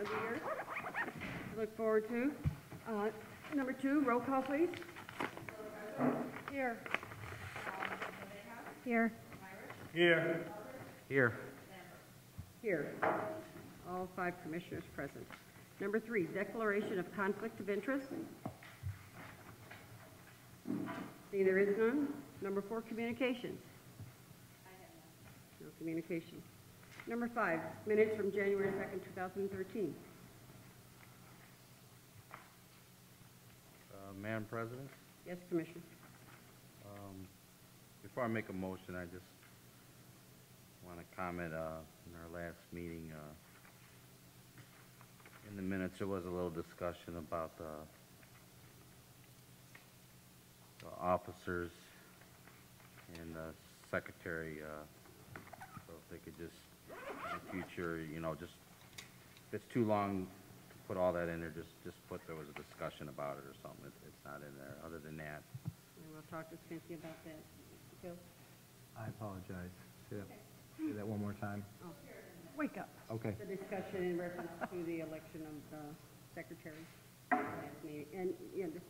another year to look forward to. Number 2, roll call, please. Here. Here. Here. Here. Here. All 5 commissioners present. Number 3, declaration of conflict of interest. Seeing there is none. Number 4, communications. No communication. Number 5, minutes from January 2nd, 2013. Madam President, Yes, Commissioner. before I make a motion, I just want to comment, in our last meeting, in the minutes, there was a little discussion about the officers and the secretary, so if they could just, in the future, just, if it's too long to put all that in there, just put there was a discussion about it or something. It's not in there. Other than that, And we'll talk to Cynthia about that. Bill? I apologize. Say that one more time. Oh, wake up. Okay. The discussion in reference to the election of the secretary. Last meeting. And, just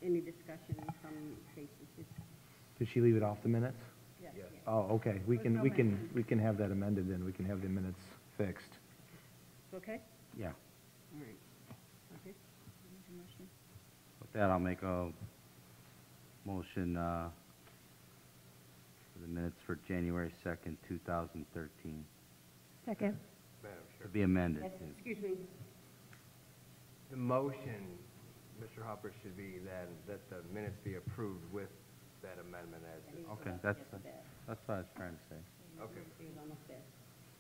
any discussion in some cases. Did she leave it off the minutes? Yes. Oh, okay. We There's no can have that amended then. We can have the minutes fixed. Okay? yeah. All right. Okay. With that, I'll make a motion, for the minutes for January 2nd, 2013, Second. Madam to Chair, be amended. Yes, excuse me. the motion, Mr. Hopper, should be that the minutes be approved with that amendment as, Okay, that's what I was trying to say. okay, He was almost there.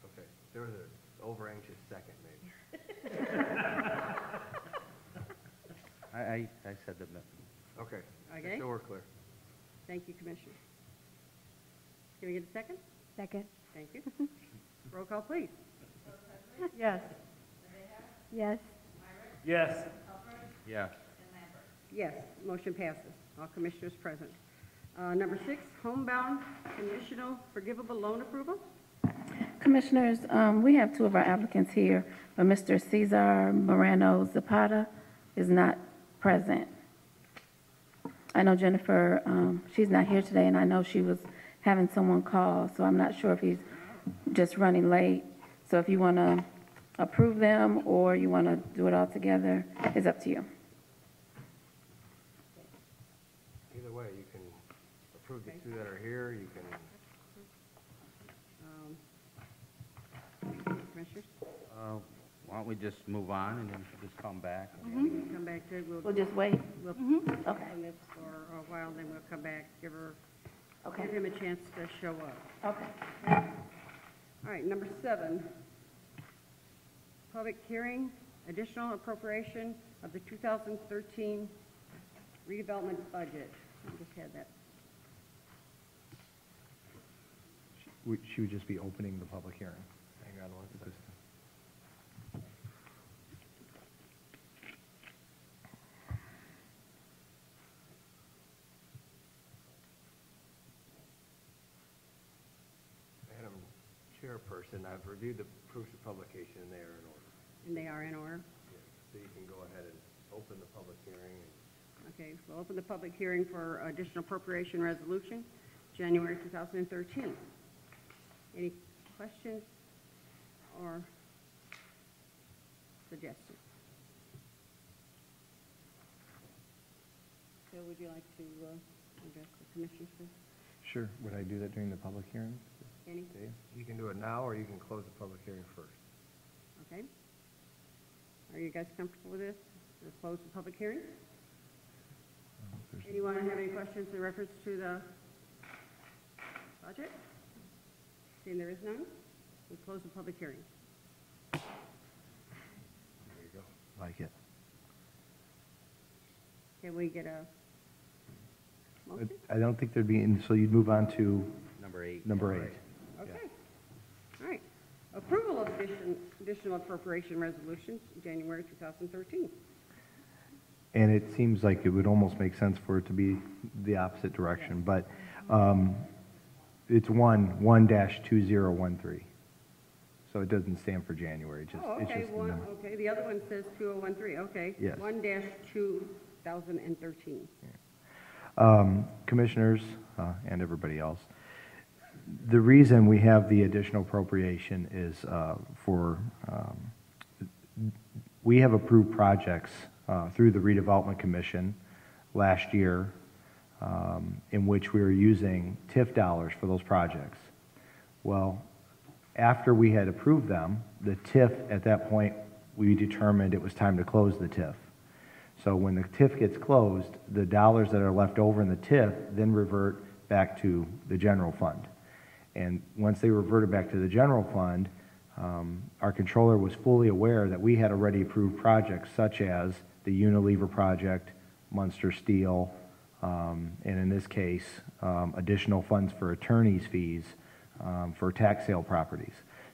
okay. There was an over-anxious second, maybe. I said the, Okay. Okay. So we're clear. Thank you, Commissioner. Can we get a second? Second. Thank you. Roll call, please. Yes. Yes. Yes. yeah. Yes, motion passes. All commissioners present. Number 6, homebound conditional forgivable loan approval. Commissioners, we have 2 of our applicants here, but Mr. Cesar Moreno Zapata is not present. I know Jennifer, she's not here today, and I know she was having someone call, so I'm not sure if he's just running late. So if you want to approve them or you want to do it all together, it's up to you. Either way, you can approve the 2 that are here, you can, Commissioners, Why don't we just move on and then just come back? come back to it. We'll just wait. We'll Okay. on this for a while, then we'll come back, give Okay. him a chance to show up. Okay. All right, number 7, public hearing, additional appropriation of the 2013 redevelopment budget. I just had that. She would just be opening the public hearing. hang on one second. Madam Chairperson, I've reviewed the proofs of publication, and they are in order. And they are in order. So you can go ahead and open the public hearing. Okay, we'll open the public hearing for additional appropriation resolution, January 2013. Any questions or suggestions? Bill, would you like to address the commissioners, please? Sure. Would I do that during the public hearing? Any? Dave? You can do it now, or you can close the public hearing first. Okay. Are you guys comfortable with this? We'll close the public hearing. Anyone have any questions in reference to the budget? Seeing there is none, we close the public hearing. There you go. Like it. Can we get a motion? I don't think there'd be, so you'd move on to Number 8. number 8. Okay. All right. Approval of additional appropriation resolutions, January 2013. And it seems like it would almost make sense for it to be the opposite direction, but it's 1-2013. So So it doesn't stand for January, just, Oh, it's okay, just the number. okay, the other one says 2013, okay. Yes. 1-2013. Commissioners, and everybody else, the reason we have the additional appropriation is we have approved projects through the Redevelopment Commission last year in which we were using TIF dollars for those projects. Well, after we had approved them, the TIF, at that point, we determined it was time to close the TIF. So when the TIF gets closed, the dollars that are left over in the TIF then revert back to the general fund. And once they reverted back to the general fund, our controller was fully aware that we had already approved projects such as the Unilever project, Munster Steel, and in this case, additional funds for attorney's fees for tax sale properties.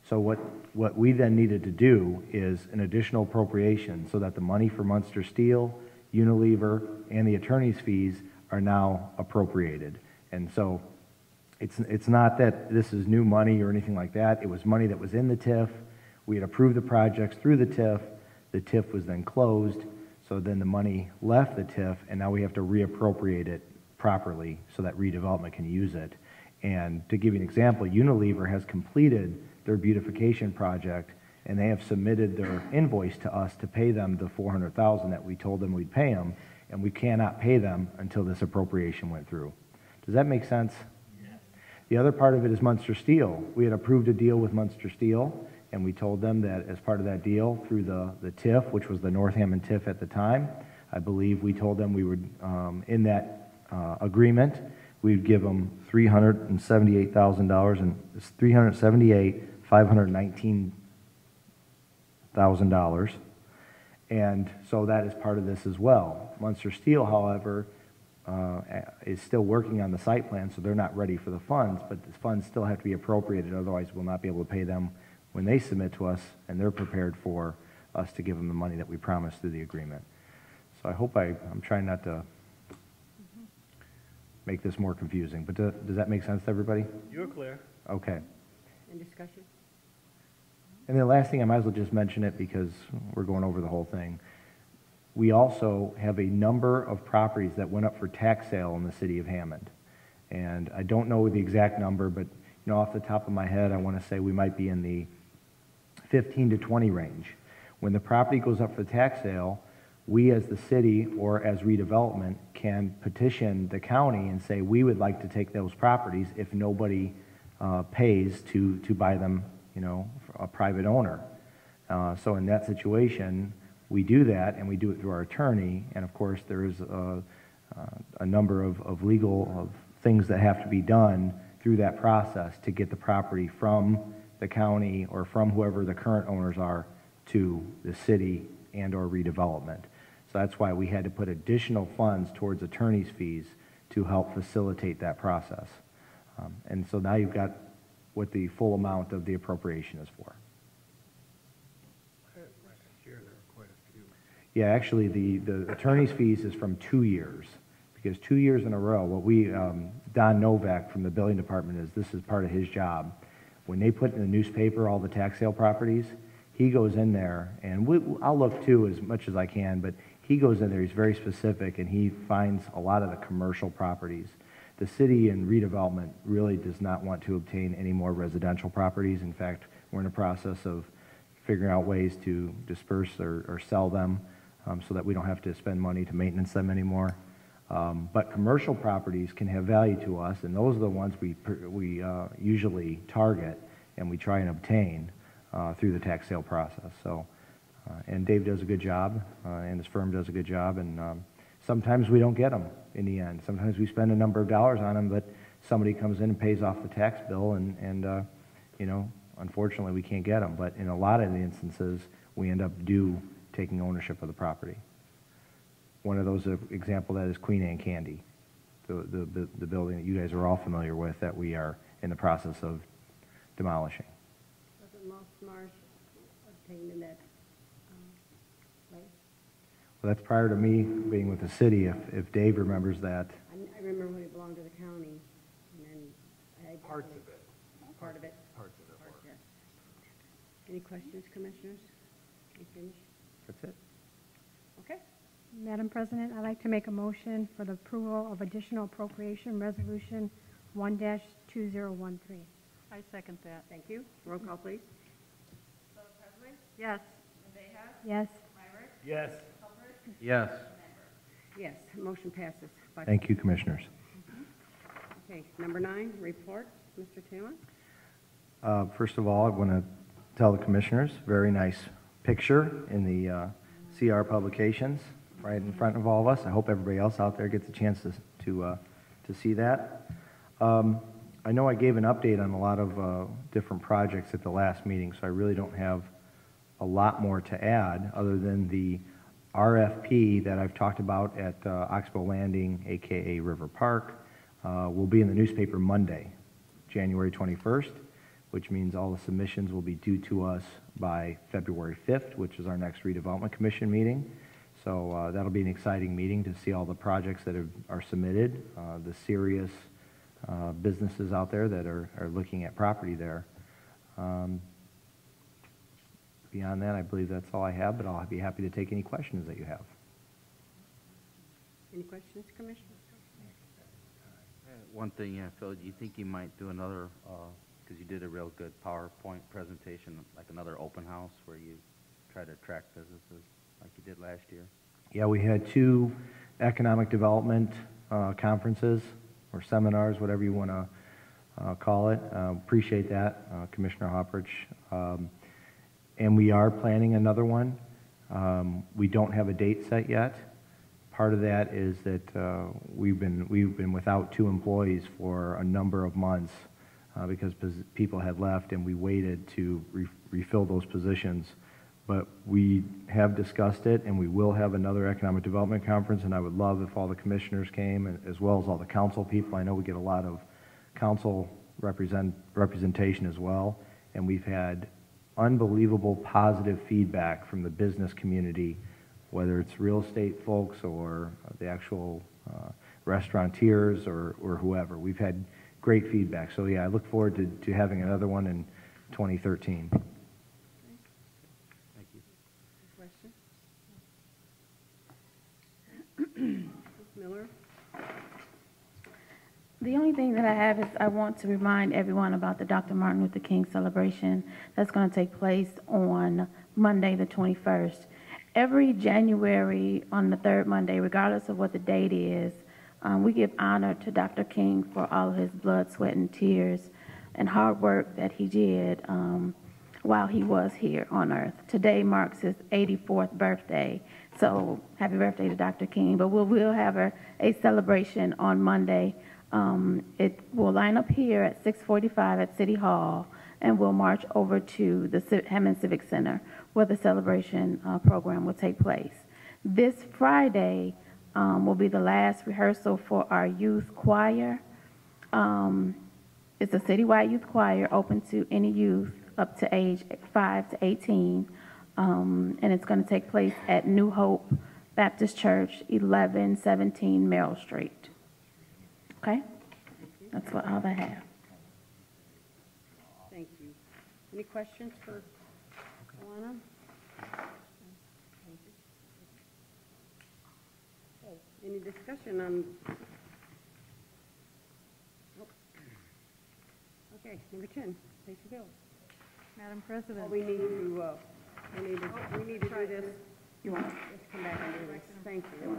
So what we then needed to do is an additional appropriation so that the money for Munster Steel, Unilever, and the attorney's fees are now appropriated. And so it's not that this is new money or anything like that. It was money that was in the TIF. We had approved the projects through the TIF. The TIF was then closed. So then the money left the TIF, and now we have to reappropriate it properly so that redevelopment can use it. And to give you an example, Unilever has completed their beautification project, and they have submitted their invoice to us to pay them the $400,000 that we told them we'd pay them, and we cannot pay them until this appropriation went through. Does that make sense? Yes. The other part of it is Munster Steel. We had approved a deal with Munster Steel, and we told them that as part of that deal through the TIF, which was the North Hammond TIF at the time, I believe we told them we would, in that agreement, we'd give them $378,000 and $519,000. And so that is part of this as well. Munster Steel, however, is still working on the site plan, so they're not ready for the funds, but the funds still have to be appropriated, otherwise we'll not be able to pay them when they submit to us, and they're prepared for us to give them the money that we promised through the agreement. So I hope I'm trying not to make this more confusing, but does that make sense to everybody? You're clear. Okay. Any discussion? And then last thing, I might as well just mention it because we're going over the whole thing. We also have a number of properties that went up for tax sale in the city of Hammond. And I don't know the exact number, but off the top of my head, I want to say we might be in the 15 to 20 range. When the property goes up for tax sale, we as the city or as redevelopment can petition the county and say we would like to take those properties if nobody pays to buy them, a private owner. So in that situation, we do that, and we do it through our attorney, and of course there is a number of legal things that have to be done through that process to get the property from the county or from whoever the current owners are to the city and or redevelopment. So that's why we had to put additional funds towards attorney's fees to help facilitate that process. And so now you've got what the full amount of the appropriation is for. Last year, there were quite a few. Yeah, actually, the attorney's fees is from 2 years, because 2 years in a row, what Don Novak from the billing department this is part of his job. When they put in the newspaper all the tax sale properties, he goes in there, and I'll look too as much as I can, but he goes in there, he's very specific, and he finds a lot of the commercial properties. The city and redevelopment really does not want to obtain any more residential properties. In fact, we're in the process of figuring out ways to disperse or sell them so that we don't have to spend money to maintenance them anymore. But commercial properties can have value to us, and those are the ones we usually target and we try and obtain through the tax sale process. So, and Dave does a good job, and his firm does a good job, and sometimes we don't get them in the end. Sometimes we spend a number of dollars on them, but somebody comes in and pays off the tax bill, and unfortunately we can't get them. But in a lot of the instances, we end up taking ownership of the property. One of those example that is Queen Anne Candy, the building that you guys are all familiar with that we are in the process of demolishing. Wasn't Moss Marsh obtained in that place? Well, that's prior to me being with the city, if Dave remembers that. I remember when it belonged to the county, and then I Parts of it. Part of it? Parts of it were. Parts, yeah. Any questions, Commissioners? You finished? That's it. Okay. Madam President, I'd like to make a motion for the approval of additional appropriation resolution 1-2013. I second that. Thank you. Roll call, please. Yes. Yes. Yes. Yes. Yes, motion passes. Thank you, Commissioners. Okay, number 9, report. Mr. Taylor? First of all, I want to tell the Commissioners, very nice picture in the CR publications right in front of all of us. I hope everybody else out there gets a chance to see that. I know I gave an update on a lot of different projects at the last meeting, so I really don't have a lot more to add other than the RFP that I've talked about at Oxbow Landing, aka River Park, will be in the newspaper Monday, January 21st, which means all the submissions will be due to us by February 5th, which is our next redevelopment commission meeting. So that'll be an exciting meeting to see all the projects that are submitted, the serious businesses out there that are looking at property there. Beyond that, I believe that's all I have, but I'll be happy to take any questions that you have. Any questions, Commissioner? One thing, Phil, do you think you might do another, because you did a real good PowerPoint presentation, like another open house where you try to attract businesses like you did last year? Yeah, we had 2 economic development conferences or seminars, whatever you want to call it. Appreciate that, Commissioner Hoppich. And we are planning another one. We don't have a date set yet. Part of that is that we've been without 2 employees for a number of months because people had left, and we waited to refill those positions. But we have discussed it, and we will have another economic development conference, and I would love if all the commissioners came, and as well as all the council people. I know we get a lot of council representation as well, and we've had unbelievable positive feedback from the business community, whether it's real estate folks or the actual restaurateurs or whoever. We've had great feedback. So yeah, I look forward to having another one in 2013. Thank you. Question? Ms. Miller? The only thing that I have is I want to remind everyone about the Dr. Martin Luther King celebration that's going to take place on Monday, the 21st. Every January on the 3rd Monday, regardless of what the date is, we give honor to Dr. King for all of his blood, sweat, and tears and hard work that he did while he was here on earth. Today marks his 84th birthday, so happy birthday to Dr. King. But we'll have a celebration on Monday. It will line up here at 6:45 at City Hall, and we'll march over to the Hammond Civic Center where the celebration program will take place. This Friday will be the last rehearsal for our youth choir. It's a citywide youth choir open to any youth up to age 5 to 18, and it's going to take place at New Hope Baptist Church, 1117 Merrill Street. Okay? That's all I have. Thank you. Any questions for Alana? Any discussion on? Oh. Okay, number 10, pay the bills. Madam Oh, President. we need to do this. You want? Let's come back and do this. Thank you.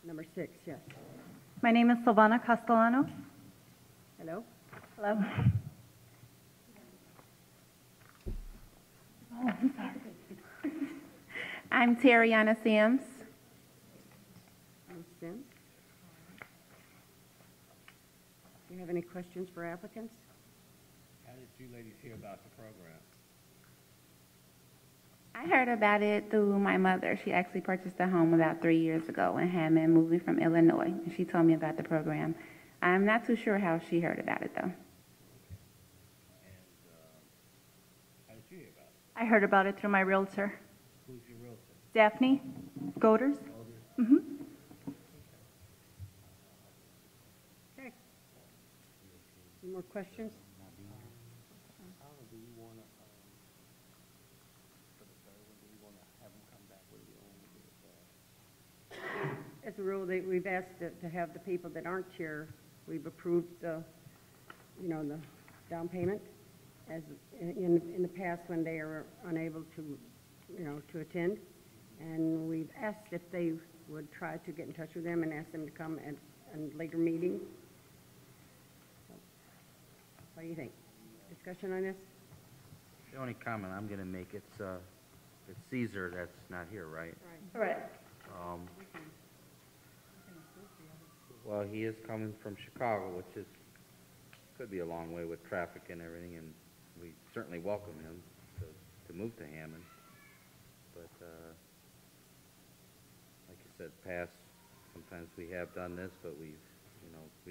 Number 6, yes. My name is Silvana Castellano. Hello? Hello. Oh, I'm sorry. I'm Tariana Sims. Ms. Sims? Do you have any questions for applicants? How did you ladies hear about the program? I heard about it through my mother. She actually purchased a home about 3 years ago in Hammond, moving from Illinois, and she told me about the program. I'm not too sure how she heard about it, though. And how did you hear about it? I heard about it through my realtor, Who's your realtor? Daphne Goders. Older? Okay. Any more questions? How do you want to, for the third one, do you want to have them come back with you on the As a rule, we've asked to have the people that aren't here, we've approved the, the down payment as in the past when they are unable to, to attend. And we've asked if they would try to get in touch with them and ask them to come at a later meeting. What do you think? Discussion on this? The only comment I'm gonna make, it's Caesar that's not here, right? Correct. Well, he is coming from Chicago, which is, could be a long way with traffic and everything, and we certainly welcome him to move to Hammond. But, like you said, past, sometimes we have done this, but we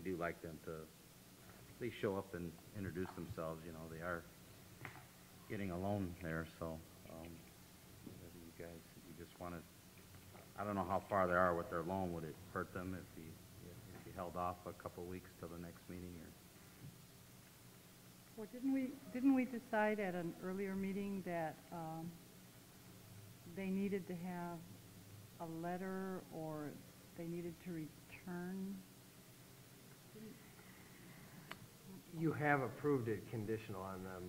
do like them to at least show up and introduce themselves, they are getting a loan there, so, whether you guys, you just want to, I don't know how far they are with their loan, would it hurt them if you held off a couple weeks till the next meeting, or? Well, didn't we decide at an earlier meeting that they needed to have a letter or they needed to return? You have approved it conditional on them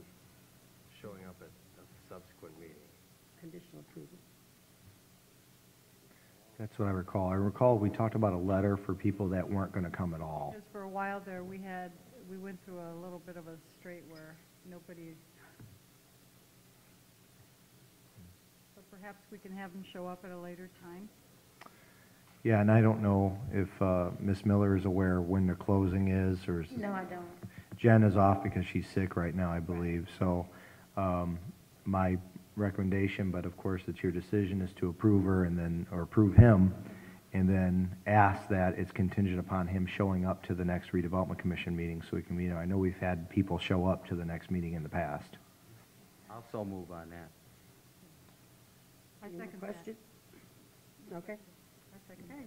showing up at a subsequent meeting. Conditional approval. That's what I recall. I recall we talked about a letter for people that weren't going to come at all. Because for a while there, we went through a little bit of a strait where nobody, so perhaps we can have them show up at a later time. Yeah, and I don't know if Ms. Miller is aware when the closing is, or No, I don't. Jen is off because she's sick right now, I believe. So my recommendation, but of course it's your decision, is to approve her and then, or approve him, and then ask that it's contingent upon him showing up to the next redevelopment commission meeting so we can, I know we've had people show up to the next meeting in the past. I'll so move on that. I Any more second that. question? Okay. I second Okay.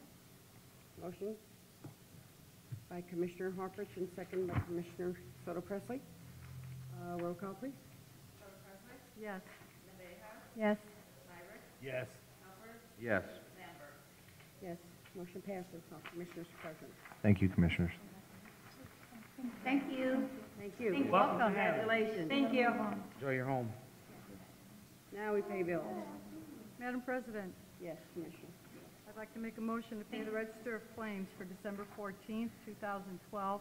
Motion by Commissioner Harpich and second by Commissioner Soto Presley. Roll call, please. Yes. Yes. Yes. Yes. Yes, motion passes. All commissioners present. Thank you, commissioners. Thank you. Thank you. Welcome. Congratulations. Thank you. Enjoy your home. Now we pay bills. Madam President, Yes, Commissioner. I'd like to make a motion to pay the Register of Claims for December 14th, 2012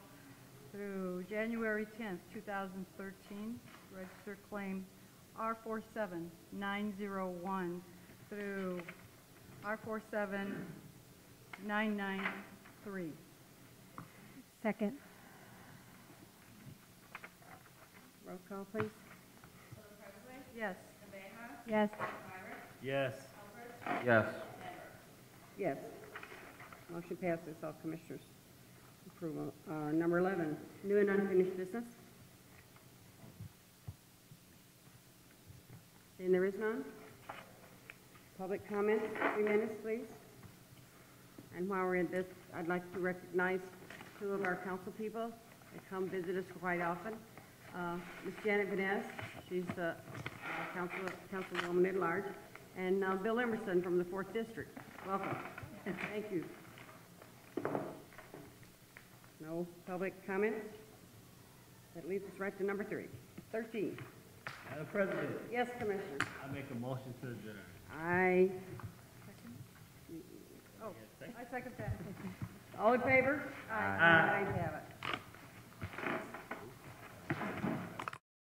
through January 10th, 2013. Register claim R47901 through R47993. Second. Roll call, please. Yes. Yes. Yes. Yes. Yes. Motion passes. All commissioners approval. Number 11, new and unfinished business. Seeing there is none. Public comment, 3 minutes, please. And while we're in this, I'd like to recognize 2 of our council people that come visit us quite often. Ms. Janet Vaness, she's the councilwoman at large, and Bill Emerson from the 4th District. Welcome. Thank you. No public comments? That leads us right to number 13. Madam President, Yes, Commissioner. I make a motion to adjourn. I second that. All in favor? Aye. Ayes have